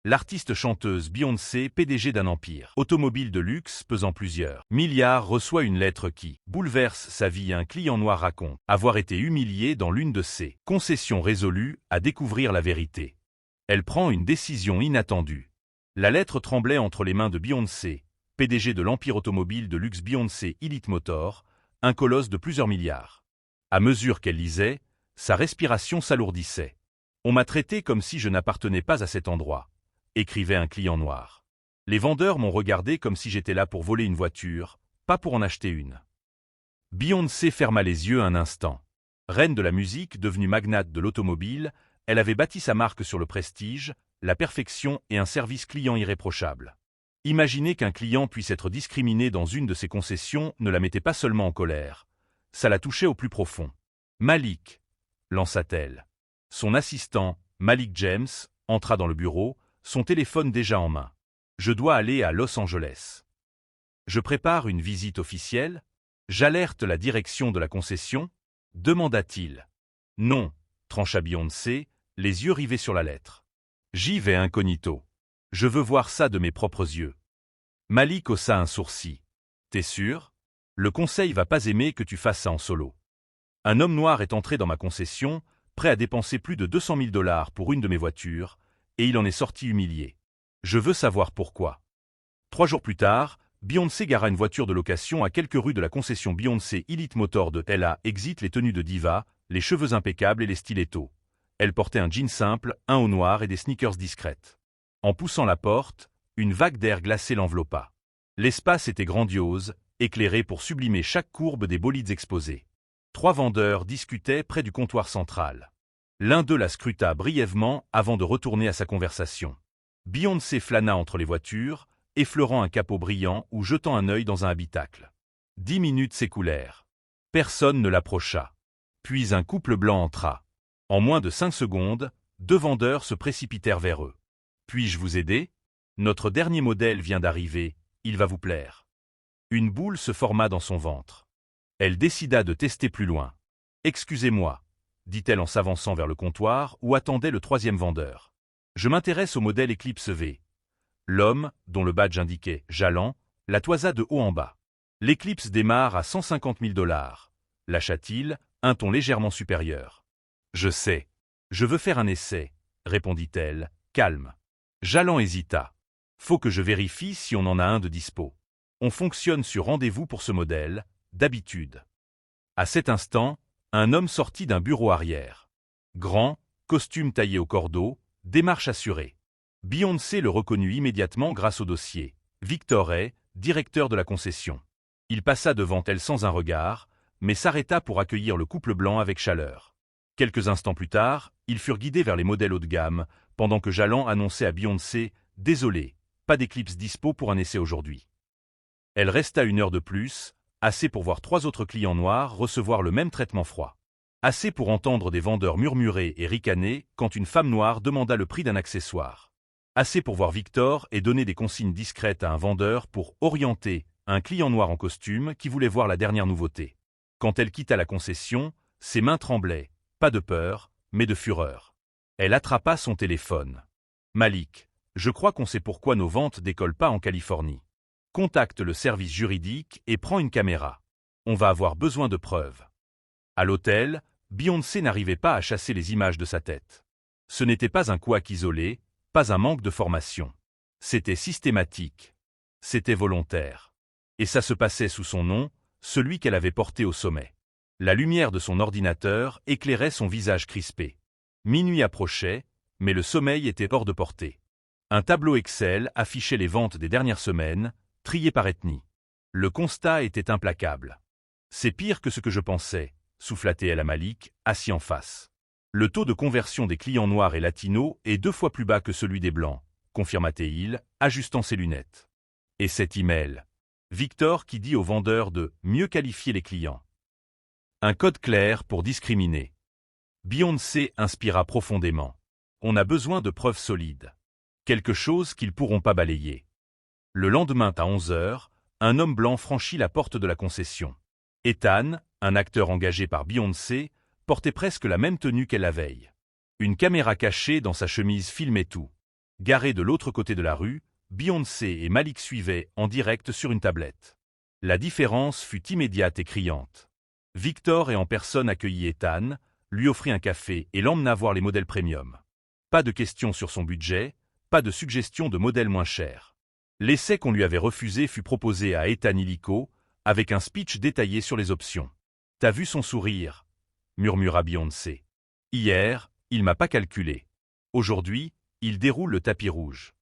L'artiste chanteuse Beyoncé, PDG d'un empire automobile de luxe pesant plusieurs milliards, reçoit une lettre qui bouleverse sa vie. Un client noir raconte avoir été humilié dans l'une de ses concessions, résolue à découvrir la vérité. Elle prend une décision inattendue. La lettre tremblait entre les mains de Beyoncé, PDG de l'empire automobile de luxe Beyoncé Elite Motor, un colosse de plusieurs milliards. À mesure qu'elle lisait, sa respiration s'alourdissait. « On m'a traité comme si je n'appartenais pas à cet endroit », écrivait un client noir. Les vendeurs m'ont regardé comme si j'étais là pour voler une voiture, pas pour en acheter une. Beyoncé ferma les yeux un instant. Reine de la musique, devenue magnate de l'automobile, elle avait bâti sa marque sur le prestige, la perfection et un service client irréprochable. Imaginer qu'un client puisse être discriminé dans une de ses concessions ne la mettait pas seulement en colère, ça la touchait au plus profond. « Malik » lança-t-elle. Son assistant, Malik James, entra dans le bureau, son téléphone déjà en main. « Je dois aller à Los Angeles. Je prépare une visite officielle. J'alerte la direction de la concession ?» demanda-t-il. « Non », trancha Beyoncé, les yeux rivés sur la lettre. « J'y vais incognito. Je veux voir ça de mes propres yeux. » Malik haussa un sourcil. « T'es sûr? Le conseil va pas aimer que tu fasses ça en solo. Un homme noir est entré dans ma concession, prêt à dépenser plus de 200 000 $ pour une de mes voitures, et il en est sorti humilié. Je veux savoir pourquoi. » 3 jours plus tard, Beyoncé gara une voiture de location à quelques rues de la concession Beyoncé Elite Motor de LA. Exit les tenues de diva, les cheveux impeccables et les stilettos. Elle portait un jean simple, un haut noir et des sneakers discrètes. En poussant la porte, une vague d'air glacé l'enveloppa. L'espace était grandiose, éclairé pour sublimer chaque courbe des bolides exposés. 3 vendeurs discutaient près du comptoir central. L'un d'eux la scruta brièvement avant de retourner à sa conversation. Beyoncé flâna entre les voitures, effleurant un capot brillant ou jetant un œil dans un habitacle. 10 minutes s'écoulèrent. Personne ne l'approcha. Puis un couple blanc entra. En moins de 5 secondes, 2 vendeurs se précipitèrent vers eux. « Puis-je vous aider? Notre dernier modèle vient d'arriver, il va vous plaire. » Une boule se forma dans son ventre. Elle décida de tester plus loin. « Excusez-moi, » dit-elle en s'avançant vers le comptoir où attendait le 3e vendeur. « Je m'intéresse au modèle Eclipse V. » L'homme, dont le badge indiquait « Jalan », la toisa de haut en bas. « L'Eclipse démarre à 150 000 $, lâcha-t-il, un ton légèrement supérieur. « Je sais. Je veux faire un essai, » répondit-elle, calme. Jalan hésita. « Faut que je vérifie si on en a un de dispo. On fonctionne sur rendez-vous pour ce modèle, d'habitude. » À cet instant, un homme sortit d'un bureau arrière. Grand, costume taillé au cordeau, démarche assurée. Beyoncé le reconnut immédiatement grâce au dossier. Victor Ray, directeur de la concession. Il passa devant elle sans un regard, mais s'arrêta pour accueillir le couple blanc avec chaleur. Quelques instants plus tard, ils furent guidés vers les modèles haut de gamme, pendant que Jalan annonçait à Beyoncé « Désolé, pas d'Eclipse dispo pour un essai aujourd'hui. » Elle resta 1 heure de plus, assez pour voir 3 autres clients noirs recevoir le même traitement froid. Assez pour entendre des vendeurs murmurer et ricaner quand une femme noire demanda le prix d'un accessoire. Assez pour voir Victor et donner des consignes discrètes à un vendeur pour orienter un client noir en costume qui voulait voir la dernière nouveauté. Quand elle quitta la concession, ses mains tremblaient, pas de peur, mais de fureur. Elle attrapa son téléphone. « Malik, je crois qu'on sait pourquoi nos ventes décollent pas en Californie. Contacte le service juridique et prends une caméra. On va avoir besoin de preuves. » À l'hôtel, Beyoncé n'arrivait pas à chasser les images de sa tête. Ce n'était pas un couac isolé, pas un manque de formation. C'était systématique. C'était volontaire. Et ça se passait sous son nom, celui qu'elle avait porté au sommet. La lumière de son ordinateur éclairait son visage crispé. Minuit approchait, mais le sommeil était hors de portée. Un tableau Excel affichait les ventes des dernières semaines, triées par ethnie. Le constat était implacable. « C'est pire que ce que je pensais », souffla-t-elle à Malik, assis en face. « Le taux de conversion des clients noirs et latinos est 2 fois plus bas que celui des blancs, confirma-t-il, ajustant ses lunettes. Et cet email. Victor qui dit au vendeur de mieux qualifier les clients. Un code clair pour discriminer. Beyoncé inspira profondément. On a besoin de preuves solides. Quelque chose qu'ils pourront pas balayer. Le lendemain à 11 h, un homme blanc franchit la porte de la concession. Ethan, un acteur engagé par Beyoncé, portait presque la même tenue qu'elle la veille. Une caméra cachée dans sa chemise filmait tout. Garés de l'autre côté de la rue, Beyoncé et Malik suivaient en direct sur une tablette. La différence fut immédiate et criante. Victor et en personne accueillit Ethan, lui offrit un café et l'emmena voir les modèles premium. Pas de questions sur son budget, pas de suggestions de modèles moins chers. L'essai qu'on lui avait refusé fut proposé à Ethan illico, avec un speech détaillé sur les options. « T'as vu son sourire ?» murmura Beyoncé. « Hier, il m'a pas calculé. Aujourd'hui, il déroule le tapis rouge. »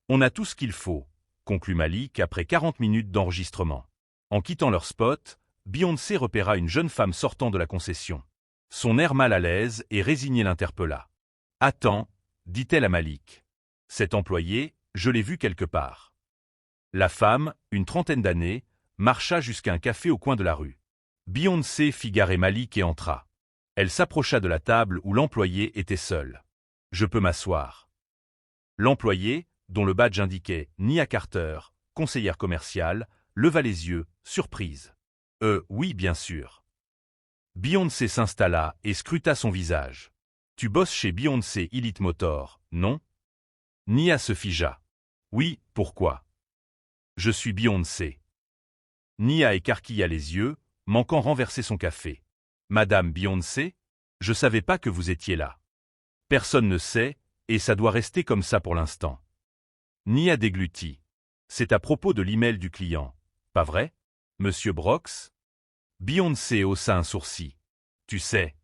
« On a tout ce qu'il faut, » conclut Malik après 40 minutes d'enregistrement. En quittant leur spot, Beyoncé repéra une jeune femme sortant de la concession. Son air mal à l'aise et résigné l'interpella. « Attends, » dit-elle à Malik. « Cet employé, je l'ai vu quelque part. » La femme, une trentaine d'années, marcha jusqu'à un café au coin de la rue. Beyoncé fit garer Malik et entra. Elle s'approcha de la table où l'employé était seul. « Je peux m'asseoir. » L'employé, dont le badge indiquait Nia Carter, conseillère commerciale, leva les yeux, surprise. « Oui, bien sûr. » Beyoncé s'installa et scruta son visage. « Tu bosses chez Beyoncé Elite Motor, non ?» Nia se figea. « Oui, pourquoi ?»« Je suis Beyoncé. » Nia écarquilla les yeux, manquant renverser son café. « Madame Beyoncé, je savais pas que vous étiez là. »« Personne ne sait, et ça doit rester comme ça pour l'instant. » Nia déglutit. « C'est à propos de l'email du client, pas vrai, Monsieur Brox ?» Beyoncé haussa un sourcil. « Tu sais. »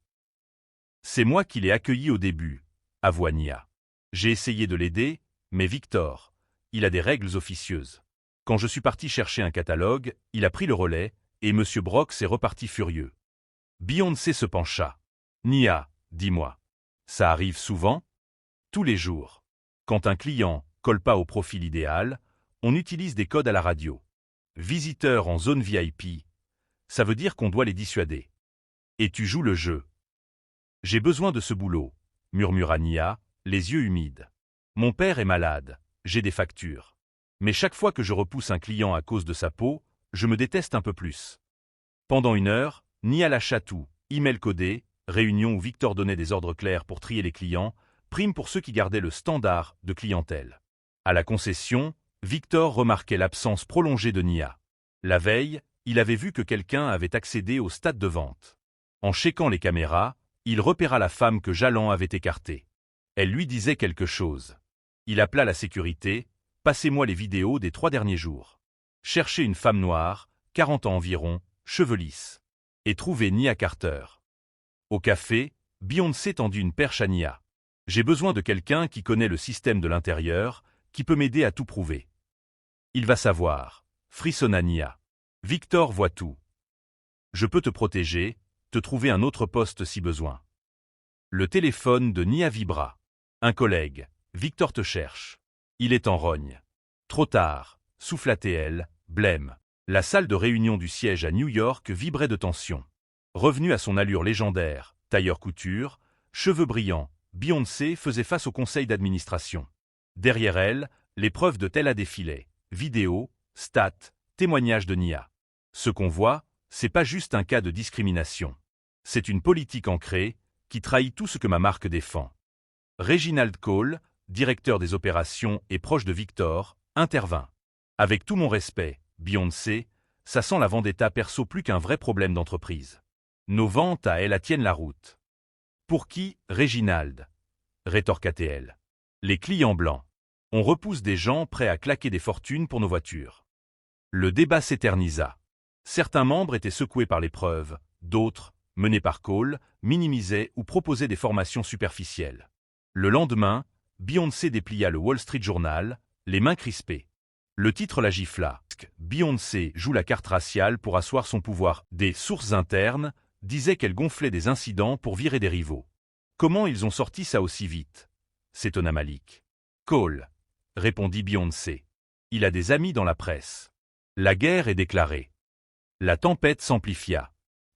« C'est moi qui l'ai accueilli au début, » avoua Nia. « J'ai essayé de l'aider, mais Victor, il a des règles officieuses. Quand je suis parti chercher un catalogue, il a pris le relais, et Monsieur Brox est reparti furieux. » Beyoncé se pencha. « Nia, dis-moi. Ça arrive souvent ?»« Tous les jours. Quand un client colle pas au profil idéal, on utilise des codes à la radio. Visiteurs en zone VIP, ça veut dire qu'on doit les dissuader. Et tu joues le jeu. »« J'ai besoin de ce boulot, » murmura Nia, les yeux humides. « Mon père est malade, j'ai des factures. Mais chaque fois que je repousse un client à cause de sa peau, je me déteste un peu plus. » Pendant 1 heure, Nia lâcha tout, email codé, réunion où Victor donnait des ordres clairs pour trier les clients, prime pour ceux qui gardaient le standard de clientèle. À la concession, Victor remarquait l'absence prolongée de Nia. La veille, il avait vu que quelqu'un avait accédé au stade de vente. En checkant les caméras, il repéra la femme que Jalan avait écartée. Elle lui disait quelque chose. Il appela la sécurité. « Passez-moi les vidéos des 3 derniers jours. » Cherchez une femme noire, 40 ans environ, cheveux lisses. Et trouvez Nia Carter. Au café, Beyoncé tendit une perche à Nia. « J'ai besoin de quelqu'un qui connaît le système de l'intérieur, qui peut m'aider à tout prouver. »« Il va savoir, » frissonna Nia. « Victor voit tout. Je peux te protéger, te trouver un autre poste si besoin. » Le téléphone de Nia vibra. Un collègue. « Victor te cherche. Il est en rogne. » Trop tard, souffla-t-elle, blême. La salle de réunion du siège à New York vibrait de tension. Revenue à son allure légendaire, tailleur-couture, cheveux brillants, Beyoncé faisait face au conseil d'administration. Derrière elle, les preuves de Tella défilaient. Vidéos, stats, témoignages de Nia. Ce qu'on voit, c'est pas juste un cas de discrimination. C'est une politique ancrée, qui trahit tout ce que ma marque défend. Reginald Cole, directeur des opérations et proche de Victor, intervint. Avec tout mon respect, Beyoncé, ça sent la vendetta perso plus qu'un vrai problème d'entreprise. Nos ventes à elle tiennent la route. Pour qui, Reginald? Rétorqua-t-elle. Les clients blancs. On repousse des gens prêts à claquer des fortunes pour nos voitures. Le débat s'éternisa. Certains membres étaient secoués par les preuves, d'autres, menés par Cole, minimisaient ou proposaient des formations superficielles. Le lendemain, Beyoncé déplia le Wall Street Journal, les mains crispées. Le titre la gifla. Beyoncé joue la carte raciale pour asseoir son pouvoir. Des sources internes disaient qu'elle gonflait des incidents pour virer des rivaux. Comment ils ont sorti ça aussi vite? S'étonna Malik. Cole, répondit Beyoncé. Il a des amis dans la presse. La guerre est déclarée. La tempête s'amplifia.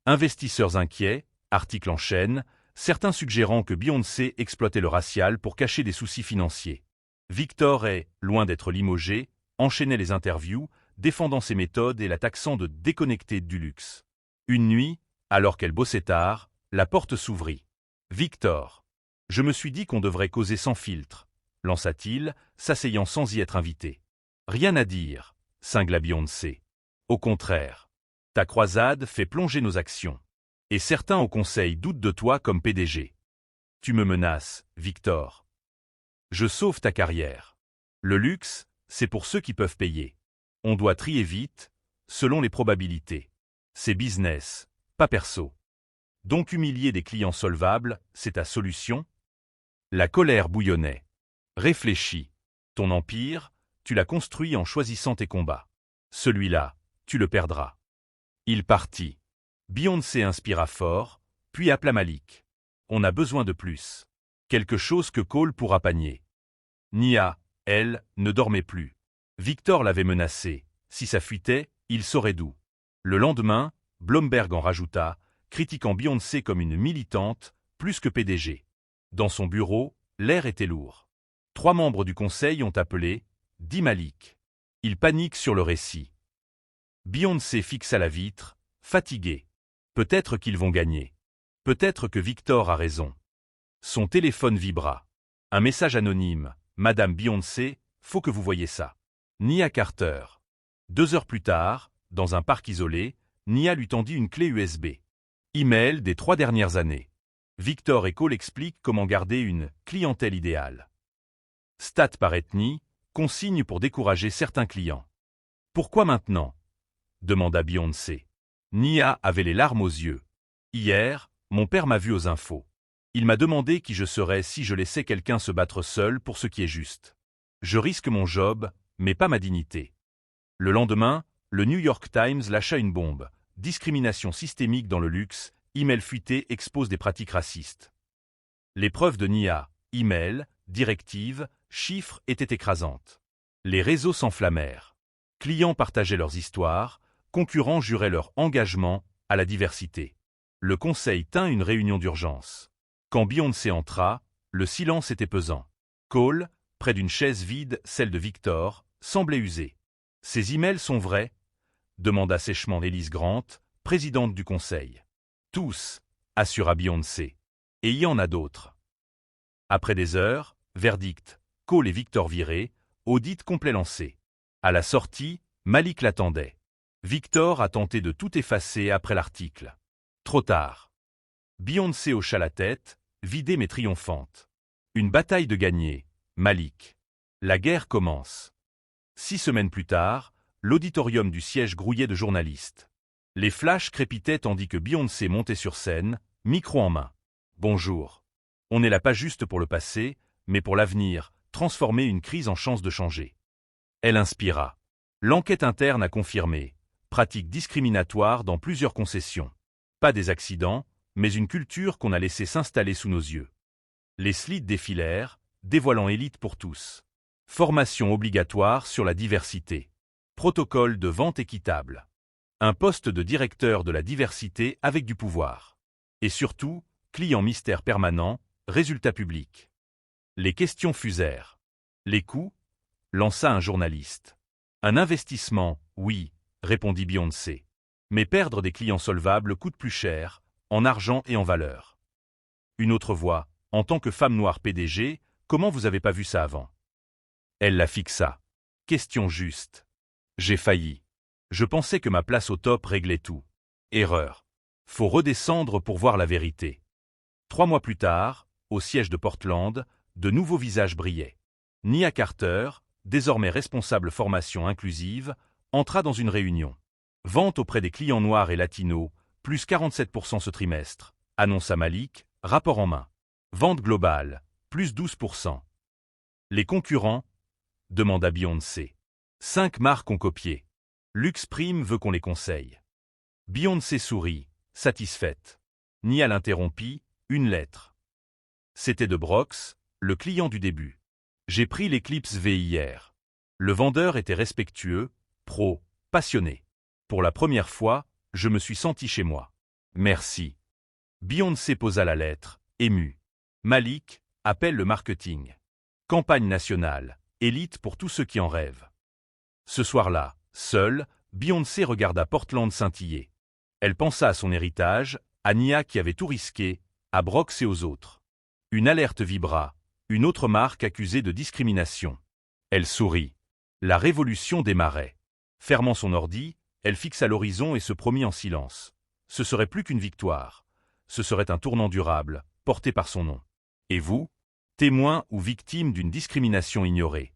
Investisseurs inquiets, article en chaîne, certains suggérant que Beyoncé exploitait le racial pour cacher des soucis financiers. Victor est, loin d'être limogé, enchaînait les interviews, défendant ses méthodes et la taxant de déconnecter du luxe. Une nuit, alors qu'elle bossait tard, la porte s'ouvrit. Victor. Je me suis dit qu'on devrait causer sans filtre. lança-t-il, s'asseyant sans y être invité. Rien à dire, cingla Beyoncé. Au contraire. Ta croisade fait plonger nos actions. Et certains au conseil doutent de toi comme PDG. Tu me menaces, Victor. Je sauve ta carrière. Le luxe, c'est pour ceux qui peuvent payer. On doit trier vite, selon les probabilités. C'est business, pas perso. Donc humilier des clients solvables, c'est ta solution? La colère bouillonnait. Réfléchis. Ton empire, tu l'as construit en choisissant tes combats. Celui-là, tu le perdras. Il partit. Beyoncé inspira fort, puis appela Malik. On a besoin de plus. Quelque chose que Cole pourra panier. Nia, elle, ne dormait plus. Victor l'avait menacée. Si ça fuitait, il saurait d'où. Le lendemain, Bloomberg en rajouta, critiquant Beyoncé comme une militante, plus que PDG. Dans son bureau, l'air était lourd. 3 membres du conseil ont appelé, dit Malik. Ils paniquent sur le récit. Beyoncé fixa la vitre, fatiguée. Peut-être qu'ils vont gagner. Peut-être que Victor a raison. Son téléphone vibra. Un message anonyme. Madame Beyoncé, faut que vous voyiez ça. Nia Carter. 2 heures plus tard, dans un parc isolé, Nia lui tendit une clé USB. Email des 3 dernières années. Victor et Cole expliquent comment garder une clientèle idéale. Stats par ethnie, consigne pour décourager certains clients. Pourquoi maintenant? Demanda Beyoncé. Nia avait les larmes aux yeux. Hier, mon père m'a vu aux infos. Il m'a demandé qui je serais si je laissais quelqu'un se battre seul pour ce qui est juste. Je risque mon job, mais pas ma dignité. Le lendemain, le New York Times lâcha une bombe. Discrimination systémique dans le luxe, email fuité expose des pratiques racistes. Les preuves de Nia, email, directives, chiffres étaient écrasantes. Les réseaux s'enflammèrent. Clients partageaient leurs histoires, concurrents juraient leur engagement à la diversité. Le conseil tint une réunion d'urgence. Quand Beyoncé entra, le silence était pesant. Cole, près d'une chaise vide, celle de Victor, semblait usé. « Ces emails sont vrais ?» demanda sèchement Elise Grant, présidente du conseil. « Tous », assura Beyoncé. « Et il y en a d'autres. » Après des heures, verdict, Cole et Victor virés, audit complet lancé. À la sortie, Malik l'attendait. Victor a tenté de tout effacer après l'article. Trop tard. Beyoncé hocha la tête, vidée mais triomphante. Une bataille de gagnée, Malik. La guerre commence. 6 semaines plus tard, l'auditorium du siège grouillait de journalistes. Les flashs crépitaient tandis que Beyoncé montait sur scène, micro en main. Bonjour. On n'est là pas juste pour le passé, mais pour l'avenir, transformer une crise en chance de changer. Elle inspira. L'enquête interne a confirmé. Pratiques discriminatoires dans plusieurs concessions. Pas des accidents, mais une culture qu'on a laissé s'installer sous nos yeux. Les slides défilèrent, dévoilant élite pour tous. Formation obligatoire sur la diversité. Protocole de vente équitable. Un poste de directeur de la diversité avec du pouvoir. Et surtout, client mystère permanent, résultat public. Les questions fusèrent. Les coûts? Lança un journaliste. Un investissement, oui, répondit Beyoncé. Mais perdre des clients solvables coûte plus cher, en argent et en valeur. Une autre voix, en tant que femme noire PDG, comment vous avez pas vu ça avant? Elle la fixa. Question juste. J'ai failli. Je pensais que ma place au top réglait tout. Erreur. Faut redescendre pour voir la vérité. 3 mois plus tard, au siège de Portland, de nouveaux visages brillaient. Nia Carter, désormais responsable formation inclusive, entra dans une réunion. Vente auprès des clients noirs et latinos, plus 47% ce trimestre, annonça Malik, rapport en main. Vente globale, plus 12%. Les concurrents? Demanda Beyoncé. 5 marques ont copié. Luxprime veut qu'on les conseille. Beyoncé sourit, satisfaite. Nia l'interrompit, une lettre. C'était de Brox, le client du début. J'ai pris l'Eclipse V hier. Le vendeur était respectueux, pro, passionné. Pour la première fois, je me suis senti chez moi. Merci. Beyoncé posa la lettre, émue. Malik, appelle le marketing. Campagne nationale, élite pour tous ceux qui en rêvent. Ce soir-là, seule, Beyoncé regarda Portland scintiller. Elle pensa à son héritage, à Nia qui avait tout risqué, à Brox et aux autres. Une alerte vibra. Une autre marque accusée de discrimination. Elle sourit. La révolution démarrait. Fermant son ordi, elle fixa l'horizon et se promit en silence. Ce serait plus qu'une victoire. Ce serait un tournant durable, porté par son nom. Et vous? Témoin ou victime d'une discrimination ignorée?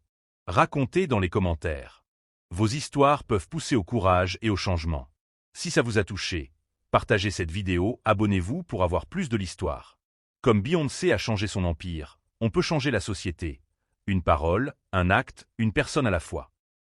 Racontez dans les commentaires. Vos histoires peuvent pousser au courage et au changement. Si ça vous a touché, partagez cette vidéo, abonnez-vous pour avoir plus de l'histoire. Comme Beyoncé a changé son empire, on peut changer la société. Une parole, un acte, une personne à la fois.